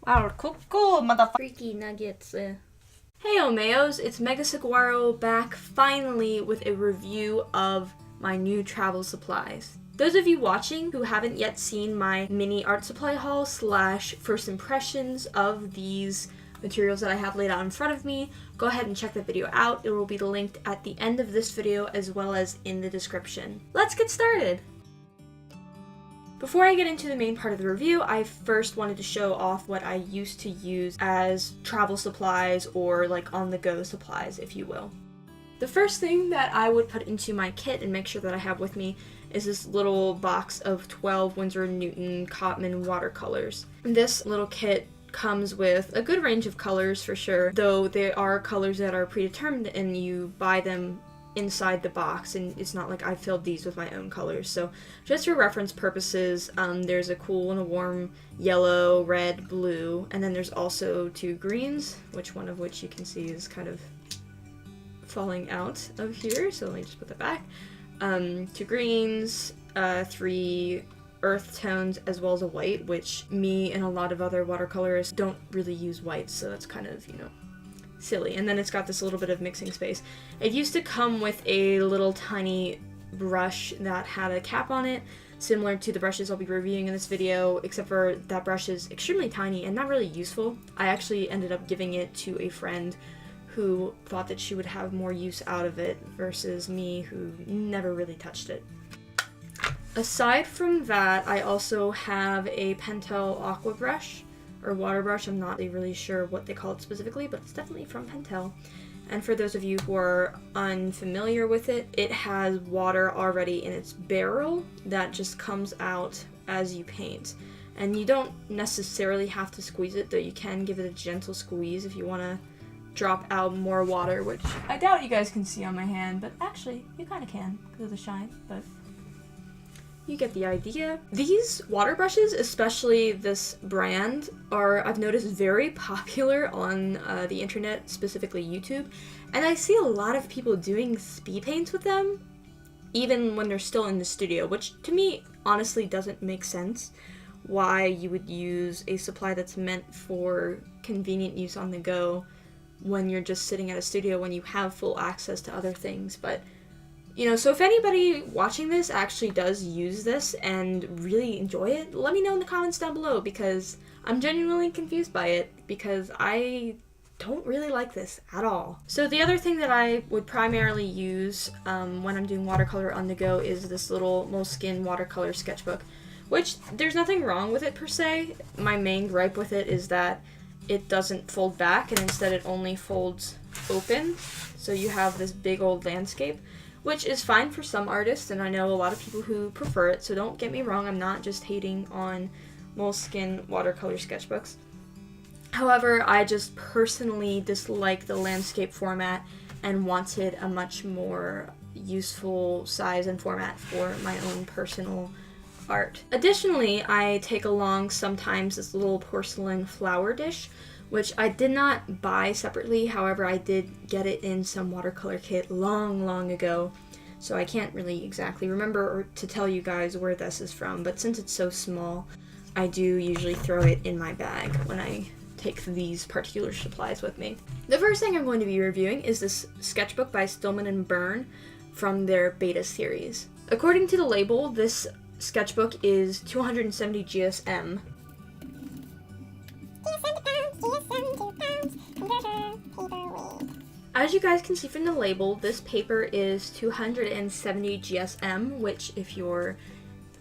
Wow, cool, motherfucker. Freaky nuggets. Hey Mayos, it's Mega Saguaro back finally with a review of my new travel supplies. Those of you watching who haven't yet seen my mini art supply haul / first impressions of these materials that I have laid out in front of me, go ahead and check that video out. It will be linked at the end of this video as well as in the description. Let's get started! Before I get into the main part of the review, I first wanted to show off what I used to use as travel supplies or like on-the-go supplies, if you will. The first thing that I would put into my kit and make sure that I have with me is this little box of 12 Winsor & Newton Cotman watercolors. This little kit comes with a good range of colors for sure, though there are colors that are predetermined and you buy them inside the box, and it's not like I filled these with my own colors. So just for reference purposes, there's a cool and a warm yellow, red, blue, and then there's also 2 greens, one of which you can see is kind of falling out of here, so let me just put that back. 2 greens, 3 earth tones, as well as a white, which me and a lot of other watercolorists don't really use white, so that's kind of, silly. And then it's got this little bit of mixing space. It used to come with a little tiny brush that had a cap on it, similar to the brushes I'll be reviewing in this video, except for that brush is extremely tiny and not really useful. I actually ended up giving it to a friend who thought that she would have more use out of it versus me, who never really touched it. Aside from that, I also have a Pentel aqua brush, or water brush. I'm not really sure what they call it specifically, but it's definitely from Pentel. And for those of you who are unfamiliar with it, it has water already in its barrel that just comes out as you paint. And you don't necessarily have to squeeze it, though you can give it a gentle squeeze if you want to drop out more water, which I doubt you guys can see on my hand, but actually, you kind of can because of the shine, but you get the idea. These water brushes, especially this brand, are, I've noticed, very popular on the internet, specifically YouTube, and I see a lot of people doing speed paints with them, even when they're still in the studio, which to me honestly doesn't make sense why you would use a supply that's meant for convenient use on the go when you're just sitting at a studio when you have full access to other things. But so if anybody watching this actually does use this and really enjoy it, let me know in the comments down below, because I'm genuinely confused by it, because I don't really like this at all. So the other thing that I would primarily use when I'm doing watercolor on the go is this little Moleskine watercolor sketchbook, which there's nothing wrong with it per se. My main gripe with it is that it doesn't fold back, and instead it only folds open, so you have this big old landscape, which is fine for some artists, and I know a lot of people who prefer it, so don't get me wrong, I'm not just hating on Moleskine watercolor sketchbooks. However, I just personally dislike the landscape format and wanted a much more useful size and format for my own personal art. Additionally, I take along sometimes this little porcelain flower dish, which I did not buy separately. However, I did get it in some watercolor kit long ago, so I can't really exactly remember or to tell you guys where this is from, but since it's so small, I do usually throw it in my bag when I take these particular supplies with me. The first thing I'm going to be reviewing is this sketchbook by Stillman and Birn from their beta series. According to the label, this sketchbook is 270 GSM. As you guys can see from the label, this paper is 270 GSM, which if you're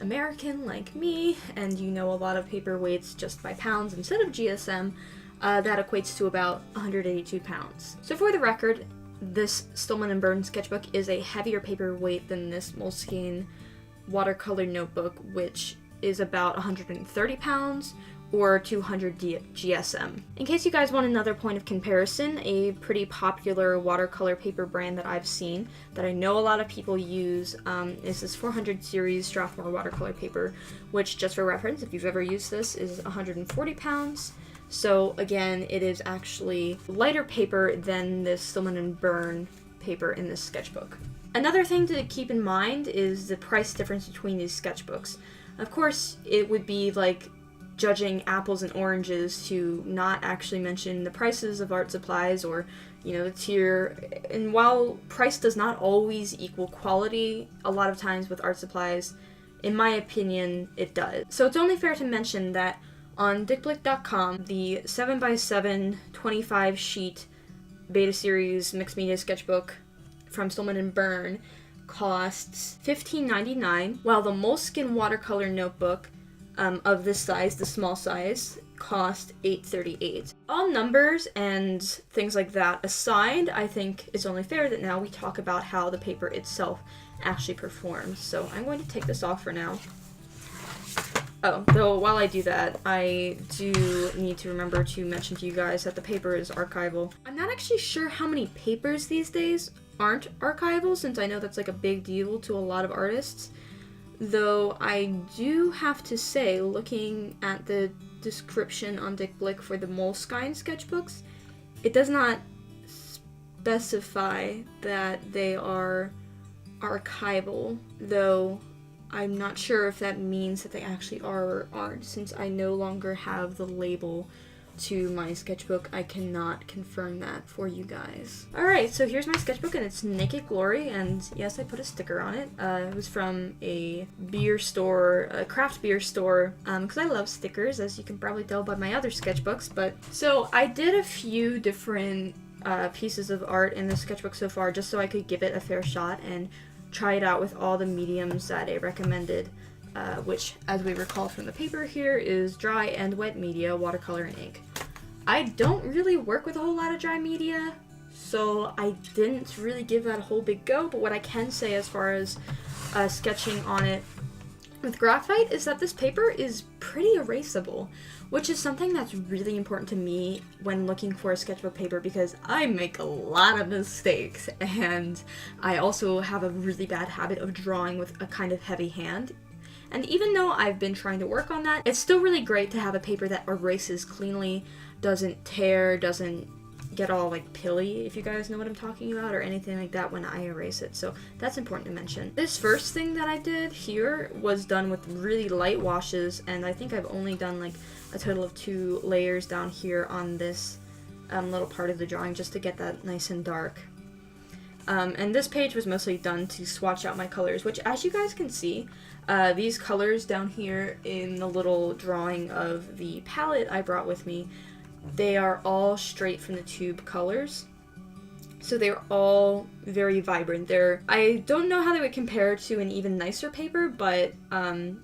American like me and you know a lot of paper weights just by pounds instead of GSM, that equates to about 182 pounds. So for the record, this Stillman and Birn sketchbook is a heavier paper weight than this Moleskine watercolor notebook, which is about 130 pounds or 200 GSM. In case you guys want another point of comparison, a pretty popular watercolor paper brand that I've seen that I know a lot of people use is this 400 series Strathmore watercolor paper, which, just for reference, if you've ever used this, is 140 pounds. So again, it is actually lighter paper than this Stillman and Birn paper in this sketchbook. Another thing to keep in mind is the price difference between these sketchbooks. Of course, it would be like judging apples and oranges to not actually mention the prices of art supplies or, you know, the tier. And while price does not always equal quality, a lot of times with art supplies, in my opinion, it does. So it's only fair to mention that on dickblick.com, the 7x7 25 sheet beta series mixed media sketchbook from Stillman and Birn costs $15.99, while the Moleskine watercolor notebook of this size, the small size, cost $8.38. All numbers and things like that aside, I think it's only fair that now we talk about how the paper itself actually performs. So I'm going to take this off for now. Oh, though while I do that, I do need to remember to mention to you guys that the paper is archival. I'm not actually sure how many papers these days aren't archival, since I know that's like a big deal to a lot of artists. Though I do have to say, looking at the description on DickBlick for the Moleskine sketchbooks, it does not specify that they are archival, though I'm not sure if that means that they actually are or aren't. Since I no longer have the label to my sketchbook, I cannot confirm that for you guys. Alright, so here's my sketchbook and it's Naked Glory, and yes, I put a sticker on it. It was from a beer store, a craft beer store, because I love stickers, as you can probably tell by my other sketchbooks. But so I did a few different pieces of art in the sketchbook so far, just so I could give it a fair shot and try it out with all the mediums that I recommended, which, as we recall from the paper here, is dry and wet media, watercolor, and ink. I don't really work with a whole lot of dry media, so I didn't really give that a whole big go, but what I can say as far as sketching on it with graphite is that this paper is pretty erasable, which is something that's really important to me when looking for a sketchbook paper, because I make a lot of mistakes, and I also have a really bad habit of drawing with a kind of heavy hand. And even though I've been trying to work on that, it's still really great to have a paper that erases cleanly, doesn't tear, doesn't get all like pilly, if you guys know what I'm talking about, or anything like that when I erase it. So that's important to mention. This first thing that I did here was done with really light washes, and I think I've only done like a total of 2 layers down here on this little part of the drawing, just to get that nice and dark. And this page was mostly done to swatch out my colors, which, as you guys can see, these colors down here in the little drawing of the palette I brought with me, they are all straight from the tube colors. So they're all very vibrant. I don't know how they would compare to an even nicer paper, but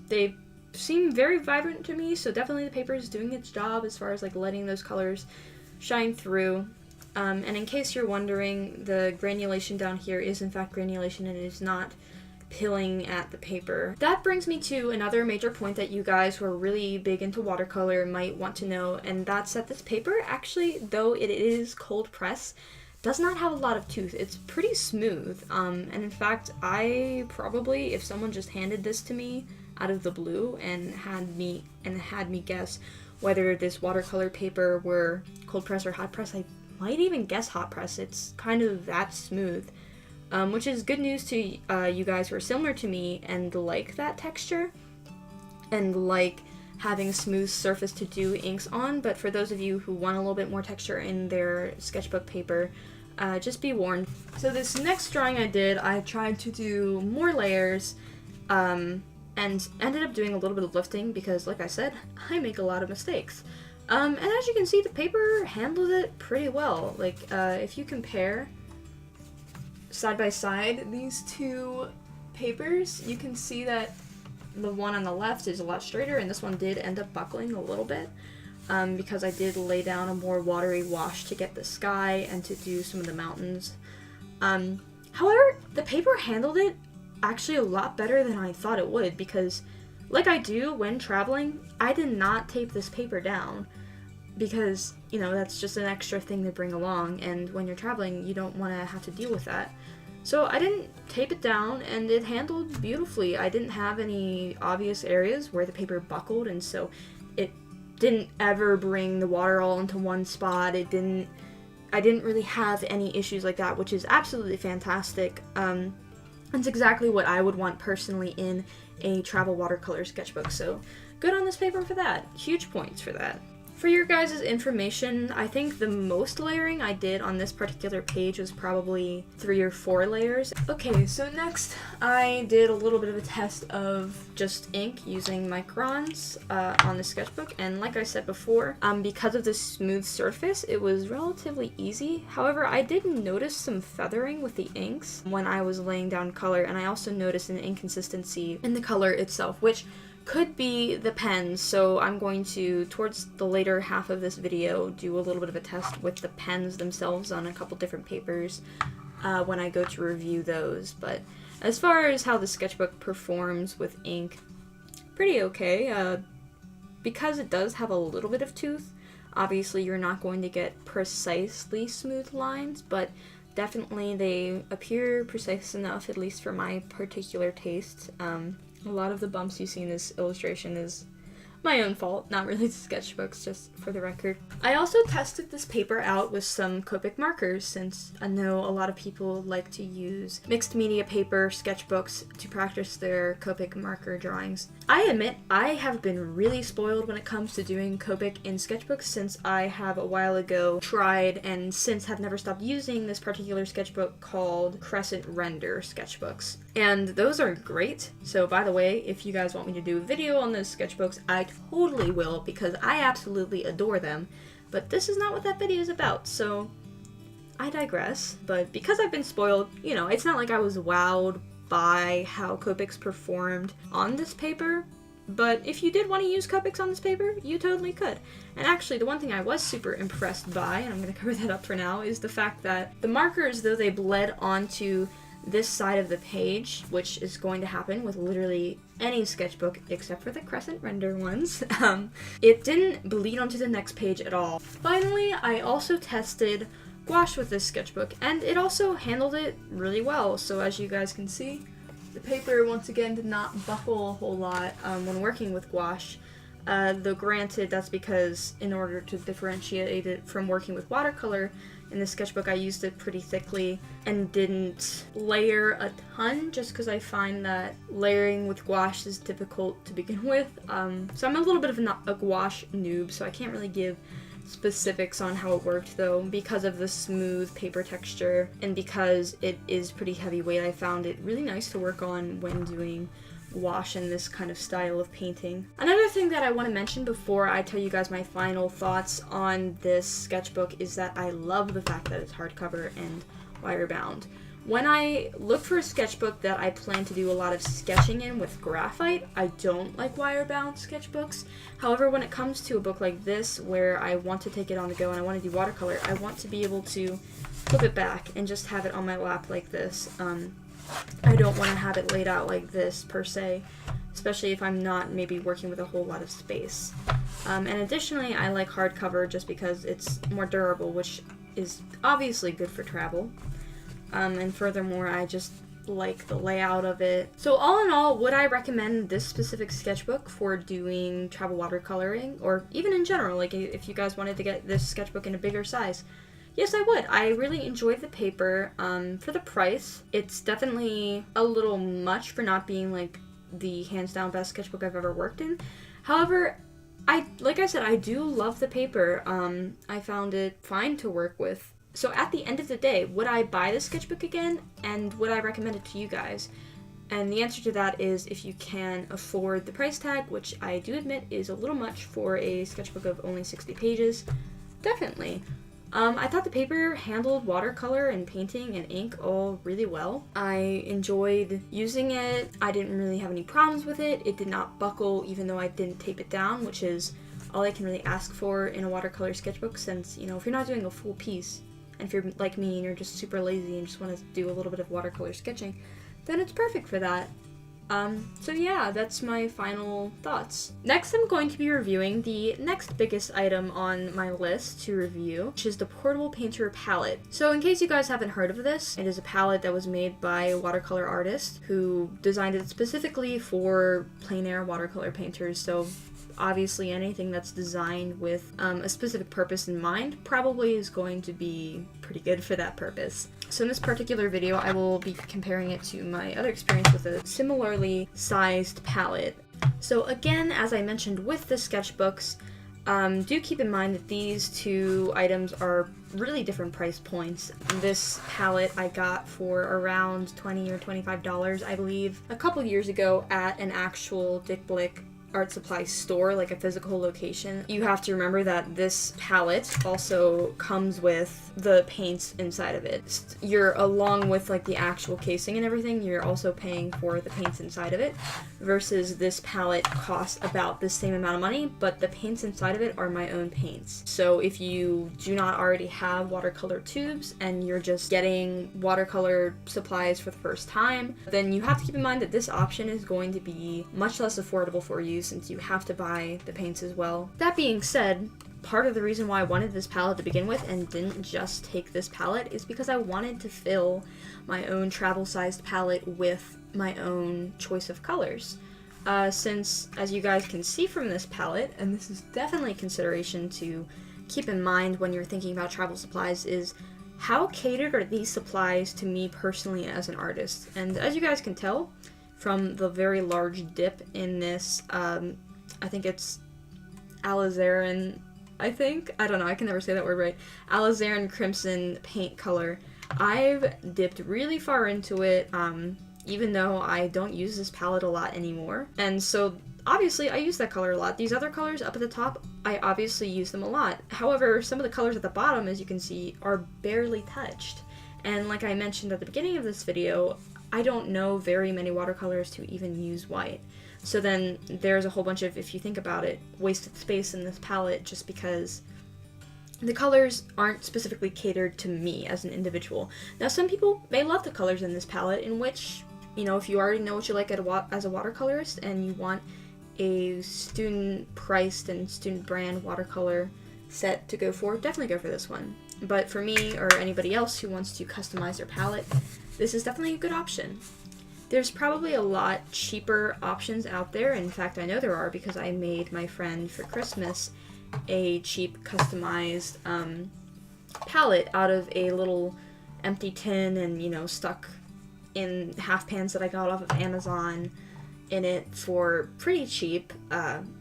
they seem very vibrant to me, so definitely the paper is doing its job as far as like letting those colors shine through. And in case you're wondering, the granulation down here is in fact granulation, and it is not pilling at the paper. That brings me to another major point that you guys who are really big into watercolor might want to know, and that's that this paper actually, though it is cold press, does not have a lot of tooth. It's pretty smooth, and in fact, I probably, if someone just handed this to me out of the blue and had me guess whether this watercolor paper were cold press or hot press, I might even guess hot press. It's kind of that smooth, which is good news to you guys who are similar to me and like that texture and like having a smooth surface to do inks on. But for those of you who want a little bit more texture in their sketchbook paper, just be warned. So this next drawing I did, I tried to do more layers, and ended up doing a little bit of lifting because, like I said, I make a lot of mistakes. And as you can see, the paper handled it pretty well. Like, if you compare side by side these two papers, you can see that the one on the left is a lot straighter, and this one did end up buckling a little bit, because I did lay down a more watery wash to get the sky and to do some of the mountains. However, the paper handled it actually a lot better than I thought it would, because like I do when traveling, I did not tape this paper down because, you know, that's just an extra thing to bring along, and when you're traveling, you don't want to have to deal with that. So I didn't tape it down, and it handled beautifully. I didn't have any obvious areas where the paper buckled, and so it didn't ever bring the water all into one spot. I didn't really have any issues like that, which is absolutely fantastic. That's exactly what I would want personally in a travel watercolor sketchbook, so good on this paper for that. Huge points for that. For your guys' information, I think the most layering I did on this particular page was probably 3 or 4 layers. Okay, so next I did a little bit of a test of just ink using microns on the sketchbook, and like I said before, because of the smooth surface, it was relatively easy. However, I did notice some feathering with the inks when I was laying down color, and I also noticed an inconsistency in the color itself, which could be the pens, so I'm going to, towards the later half of this video, do a little bit of a test with the pens themselves on a couple different papers when I go to review those. But as far as how the sketchbook performs with ink, pretty okay. Because it does have a little bit of tooth, obviously you're not going to get precisely smooth lines, but definitely they appear precise enough, at least for my particular taste. A lot of the bumps you see in this illustration is my own fault, not really the sketchbook's, just for the record. I also tested this paper out with some Copic markers, since I know a lot of people like to use mixed media paper sketchbooks to practice their Copic marker drawings. I admit I have been really spoiled when it comes to doing Copic in sketchbooks, since I have a while ago tried and since have never stopped using this particular sketchbook called Crescent Render sketchbooks. And those are great. So by the way, if you guys want me to do a video on those sketchbooks, I totally will, because I absolutely adore them. But this is not what that video is about, so I digress. But because I've been spoiled, you know, it's not like I was wowed by how Copics performed on this paper. But if you did want to use Copics on this paper, you totally could. And actually, the one thing I was super impressed by, and I'm going to cover that up for now, is the fact that the markers, though they bled onto this side of the page, which is going to happen with literally any sketchbook except for the Crescent Render ones, it didn't bleed onto the next page at all. Finally, I also tested gouache with this sketchbook, and it also handled it really well. So as you guys can see, the paper once again did not buckle a whole lot when working with gouache. Though granted, that's because in order to differentiate it from working with watercolor, in the sketchbook I used it pretty thickly and didn't layer a ton, just because I find that layering with gouache is difficult to begin with. So I'm a little bit of a gouache noob, so I can't really give specifics on how it worked, though, because of the smooth paper texture and because it is pretty heavyweight. I found it really nice to work on when doing gouache in this kind of style of painting. Another thing that I want to mention before I tell you guys my final thoughts on this sketchbook is that I love the fact that it's hardcover and wire bound. When I look for a sketchbook that I plan to do a lot of sketching in with graphite, I don't like wire bound sketchbooks. However, when it comes to a book like this where I want to take it on the go and I want to do watercolor, I want to be able to flip it back and just have it on my lap like this. I don't want to have it laid out like this per se, especially if I'm not maybe working with a whole lot of space. And additionally, I like hardcover just because it's more durable, which is obviously good for travel. And furthermore, I just like the layout of it. So all in all, would I recommend this specific sketchbook for doing travel watercoloring, or even in general, like if you guys wanted to get this sketchbook in a bigger size? Yes, I would. I really enjoyed the paper. For the price, it's definitely a little much for not being like the hands down best sketchbook I've ever worked in. However, like I said, I do love the paper. I found it fine to work with. So at the end of the day, would I buy this sketchbook again, and would I recommend it to you guys? And the answer to that is if you can afford the price tag, which I do admit is a little much for a sketchbook of only 60 pages, definitely. I thought the paper handled watercolor and painting and ink all really well. I enjoyed using it. I didn't really have any problems with it. It did not buckle even though I didn't tape it down, which is all I can really ask for in a watercolor sketchbook, since, you know, if you're not doing a full piece, and if you're like me and you're just super lazy and just want to do a little bit of watercolor sketching, then it's perfect for that. So yeah, that's my final thoughts. Next, I'm going to be reviewing the next biggest item on my list to review, which is the Portable Painter palette. So in case you guys haven't heard of this, it is a palette that was made by a watercolor artist who designed it specifically for plein air watercolor painters. So obviously anything that's designed with a specific purpose in mind probably is going to be pretty good for that purpose. So in this particular video, I will be comparing it to my other experience with a similarly sized palette. So again, as I mentioned with the sketchbooks, do keep in mind that these two items are really different price points. This palette I got for around $20 or $25, I believe, a couple years ago at an actual Dick Blick art supply store, like a physical location. You have to remember that this palette also comes with the paints inside of it. You're, along with like the actual casing and everything, you're also paying for the paints inside of it, versus this palette costs about the same amount of money, but the paints inside of it are my own paints. So if you do not already have watercolor tubes and you're just getting watercolor supplies for the first time, then you have to keep in mind that this option is going to be much less affordable for you, since you have to buy the paints as well. That being said, part of the reason why I wanted this palette to begin with and didn't just take this palette is because I wanted to fill my own travel-sized palette with my own choice of colors. Since, as you guys can see from this palette, and this is definitely a consideration to keep in mind when you're thinking about travel supplies, is how catered are these supplies to me personally as an artist. And as you guys can tell from the very large dip in this, I think it's alizarin, I don't know, I can never say that word right, alizarin crimson paint color. I've dipped really far into it, even though I don't use this palette a lot anymore. And so obviously I use that color a lot. These other colors up at the top, I obviously use them a lot. However, some of the colors at the bottom, as you can see, are barely touched. And like I mentioned at the beginning of this video, I don't know very many watercolors to even use white. So then there's a whole bunch of, if you think about it, wasted space in this palette just because the colors aren't specifically catered to me as an individual. Now some people may love the colors in this palette, in which, you know, if you already know what you like as a watercolorist and you want a student priced and student brand watercolor set to go for, definitely go for this one. But for me, or anybody else who wants to customize their palette, this is definitely a good option. There's probably a lot cheaper options out there. In fact, I know there are, because I made my friend for Christmas a cheap customized palette out of a little empty tin and, you know, stuck in half pans that I got off of Amazon in it for pretty cheap.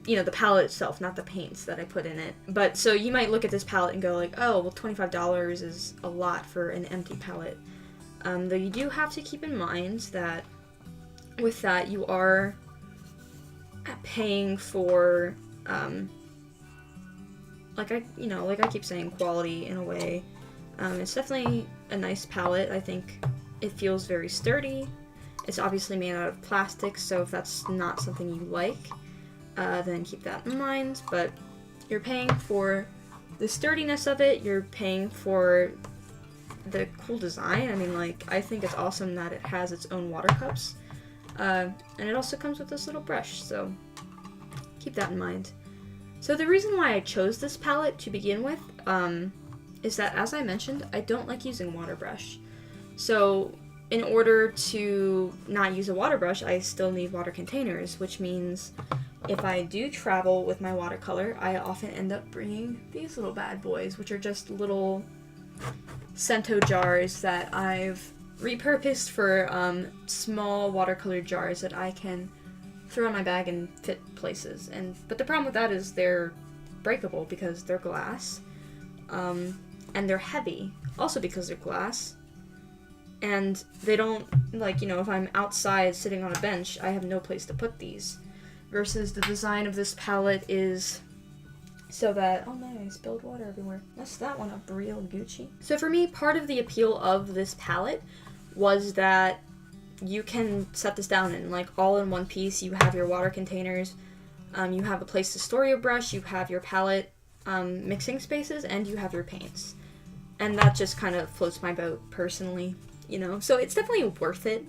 You know, the palette itself, not the paints that I put in it. But so you might look at this palette and go like, oh, well, $25 is a lot for an empty palette. Though you do have to keep in mind that with that you are paying for, like I keep saying, quality in a way. It's definitely a nice palette. I think it feels very sturdy. It's obviously made out of plastic, so if that's not something you like, then keep that in mind. But you're paying for the sturdiness of it, you're paying for the cool design. I mean, like, I think it's awesome that it has its own water cups. And it also comes with this little brush, so keep that in mind. So the reason why I chose this palette to begin with is that, as I mentioned, I don't like using water brush. So in order to not use a water brush, I still need water containers, which means if I do travel with my watercolor, I often end up bringing these little bad boys, which are just little Cento jars that I've repurposed for small watercolor jars that I can throw in my bag and fit places. But the problem with that is they're breakable because they're glass, and they're heavy also because they're glass. And they don't, like, you know, if I'm outside sitting on a bench, I have no place to put these. Versus the design of this palette is so that, oh no, I spilled water everywhere. Messed that one up real Gucci. So for me, part of the appeal of this palette was that you can set this down in, like, all in one piece. You have your water containers, you have a place to store your brush, you have your palette mixing spaces, and you have your paints. And that just kind of floats my boat personally. You know, so it's definitely worth it.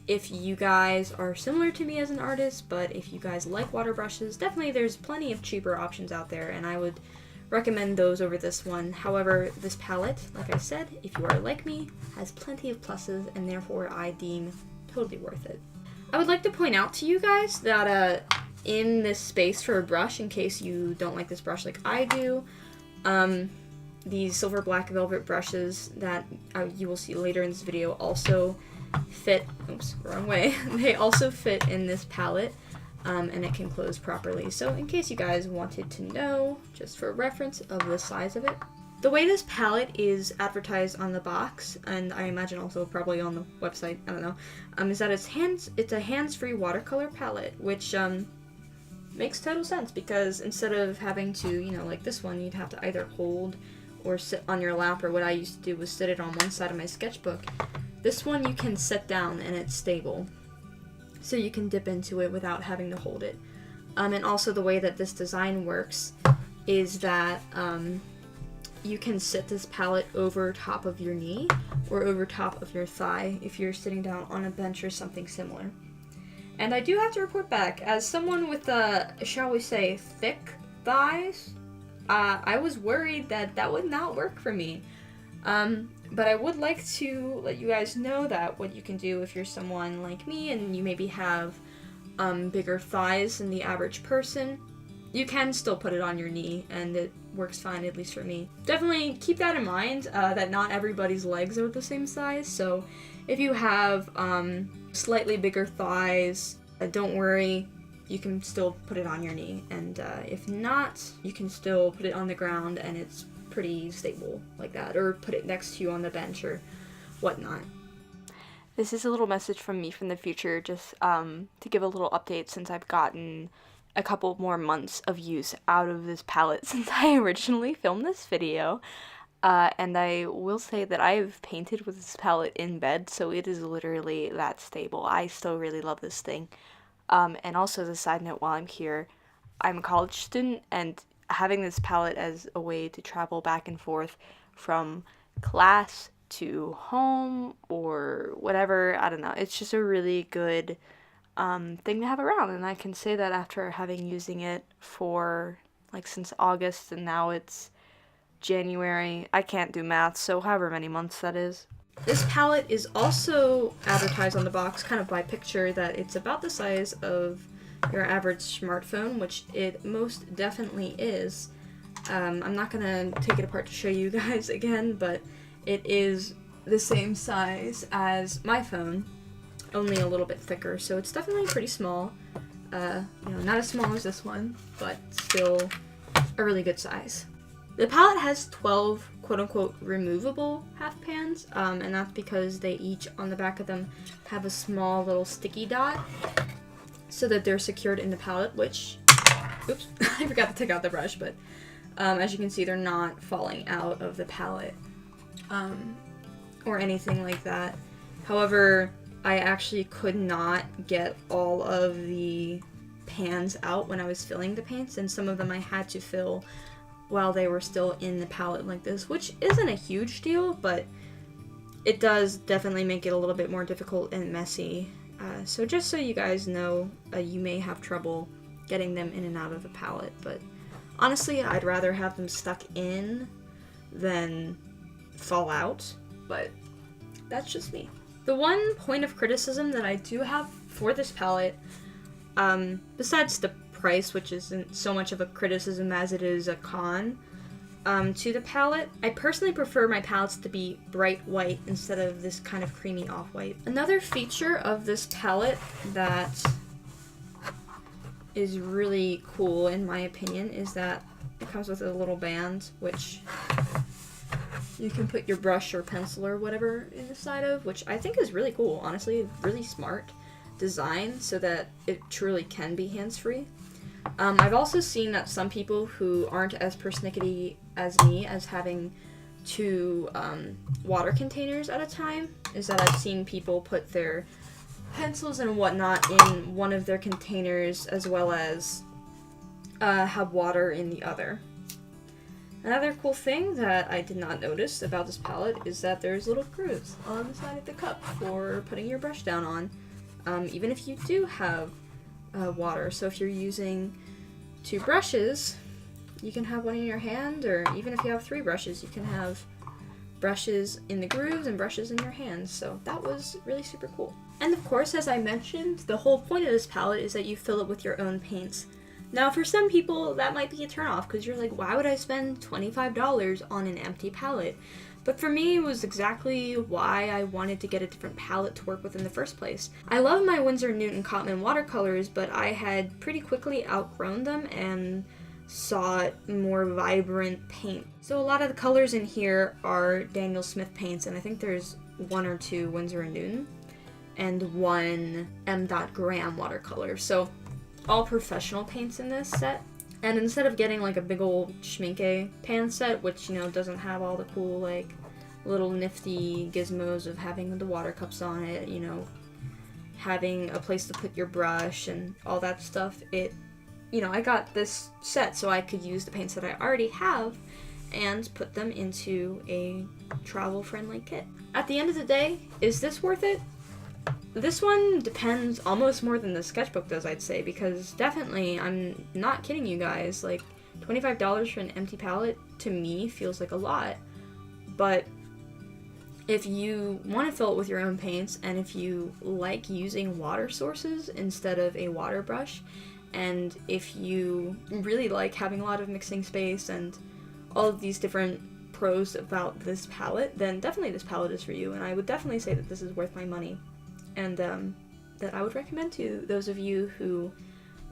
If you guys are similar to me as an artist, but if you guys like water brushes, definitely there's plenty of cheaper options out there, and I would recommend those over this one. However, this palette, like I said, if you are like me, has plenty of pluses, and therefore I deem totally worth it. I would like to point out to you guys that in this space for a brush, in case you don't like this brush like I do, these silver black velvet brushes that you will see later in this video also fit, oops, wrong way, they also fit in this palette, and it can close properly. So in case you guys wanted to know, just for reference of the size of it. The way this palette is advertised on the box, and I imagine also probably on the website, I don't know, is that it's a hands-free watercolor palette, which makes total sense, because instead of having to, you know, like this one, you'd have to either hold or sit on your lap, or what I used to do was sit it on one side of my sketchbook. This one you can sit down and it's stable, so you can dip into it without having to hold it. And also the way that this design works is that you can sit this palette over top of your knee or over top of your thigh if you're sitting down on a bench or something similar. And I do have to report back, as someone with, shall we say, thick thighs, I was worried that that would not work for me. But I would like to let you guys know that what you can do if you're someone like me and you maybe have bigger thighs than the average person, you can still put it on your knee and it works fine, at least for me. Definitely keep that in mind, that not everybody's legs are the same size, so if you have slightly bigger thighs, don't worry, you can still put it on your knee, and if not, you can still put it on the ground and it's pretty stable like that, or put it next to you on the bench or whatnot. This is a little message from me from the future, just to give a little update, since I've gotten a couple more months of use out of this palette since I originally filmed this video. And I will say that I've painted with this palette in bed, so it is literally that stable. I still really love this thing. And also, as a side note, while I'm here, I'm a college student, and having this palette as a way to travel back and forth from class to home or whatever, I don't know, it's just a really good thing to have around. And I can say that after having using it for like since August, and now it's January. I can't do math, so however many months that is. This palette is also advertised on the box, kind of by picture, that it's about the size of your average smartphone, which it most definitely is. I'm not gonna take it apart to show you guys again, but it is the same size as my phone, only a little bit thicker, so it's definitely pretty small. You know, not as small as this one, but still a really good size. The palette has 12 quote-unquote removable half pans, and that's because they each on the back of them have a small little sticky dot so that they're secured in the palette, which, oops, I forgot to take out the brush, but as you can see, they're not falling out of the palette or anything like that. However, I actually could not get all of the pans out when I was filling the paints, and some of them I had to fill while they were still in the palette like this, which isn't a huge deal, but it does definitely make it a little bit more difficult and messy. So just so you guys know, you may have trouble getting them in and out of the palette, but honestly, I'd rather have them stuck in than fall out, but that's just me. The one point of criticism that I do have for this palette, besides the price, which isn't so much of a criticism as it is a con to the palette, I personally prefer my palettes to be bright white instead of this kind of creamy off-white. Another feature of this palette that is really cool in my opinion is that it comes with a little band, which you can put your brush or pencil or whatever inside of, which I think is really cool, honestly. Really smart design so that it truly can be hands-free. I've also seen that some people who aren't as persnickety as me as having 2 water containers at a time, is that I've seen people put their pencils and whatnot in one of their containers as well as have water in the other. Another cool thing that I did not notice about this palette is that there's little grooves on the side of the cup for putting your brush down on, even if you do have water. So if you're using 2 brushes, you can have one in your hand, or even if you have 3 brushes, you can have brushes in the grooves and brushes in your hands. So that was really super cool. And of course, as I mentioned, the whole point of this palette is that you fill it with your own paints. Now, for some people, that might be a turnoff because you're like, why would I spend $25 on an empty palette? But for me, it was exactly why I wanted to get a different palette to work with in the first place. I love my Winsor Newton Cotman watercolors, but I had pretty quickly outgrown them and sought more vibrant paint. So a lot of the colors in here are Daniel Smith paints, and I think there's 1 or 2 Winsor & Newton and 1 M. Graham watercolor. So all professional paints in this set. And instead of getting like a big old schminke pan set, which, you know, doesn't have all the cool like little nifty gizmos of having the water cups on it, you know, having a place to put your brush and all that stuff, I got this set so I could use the paints that I already have and put them into a travel-friendly kit. At the end of the day, is this worth it? This one depends almost more than the sketchbook does, I'd say, because definitely, I'm not kidding you guys, like, $25 for an empty palette, to me, feels like a lot. But if you want to fill it with your own paints, and if you like using water sources instead of a water brush, and if you really like having a lot of mixing space and all of these different pros about this palette, then definitely this palette is for you, and I would definitely say that this is worth my money. And that I would recommend to those of you who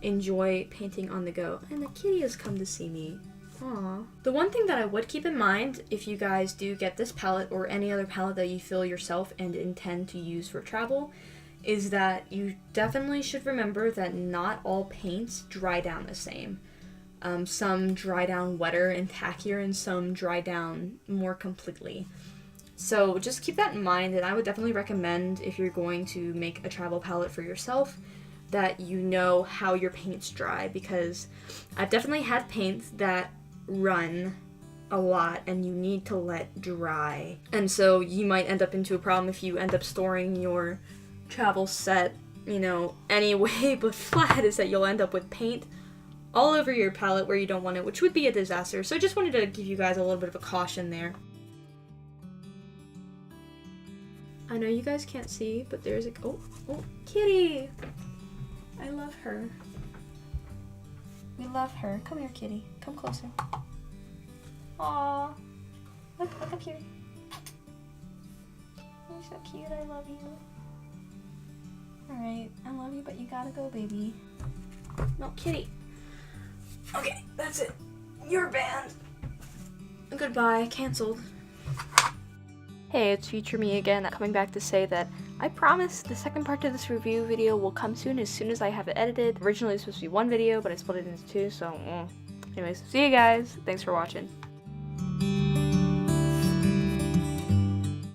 enjoy painting on the go. And the kitty has come to see me. Aww. The one thing that I would keep in mind if you guys do get this palette or any other palette that you fill yourself and intend to use for travel is that you definitely should remember that not all paints dry down the same. Some dry down wetter and tackier and some dry down more completely. So just keep that in mind, and I would definitely recommend, if you're going to make a travel palette for yourself, that you know how your paints dry, because I've definitely had paints that run a lot and you need to let dry. And so you might end up into a problem if you end up storing your travel set, any way but flat, is that you'll end up with paint all over your palette where you don't want it, which would be a disaster. So I just wanted to give you guys a little bit of a caution there. I know you guys can't see, but there's oh, kitty! I love her. We love her. Come here, kitty. Come closer. Aww. Look up here. You're so cute. I love you. Alright, I love you, but you gotta go, baby. No, kitty. Okay, that's it. You're banned. Goodbye. Canceled. Hey, it's future me again, coming back to say that I promise the second part of this review video will come soon as I have it edited. Originally it was supposed to be 1 video, but I split it into 2, so anyways, see you guys. Thanks for watching.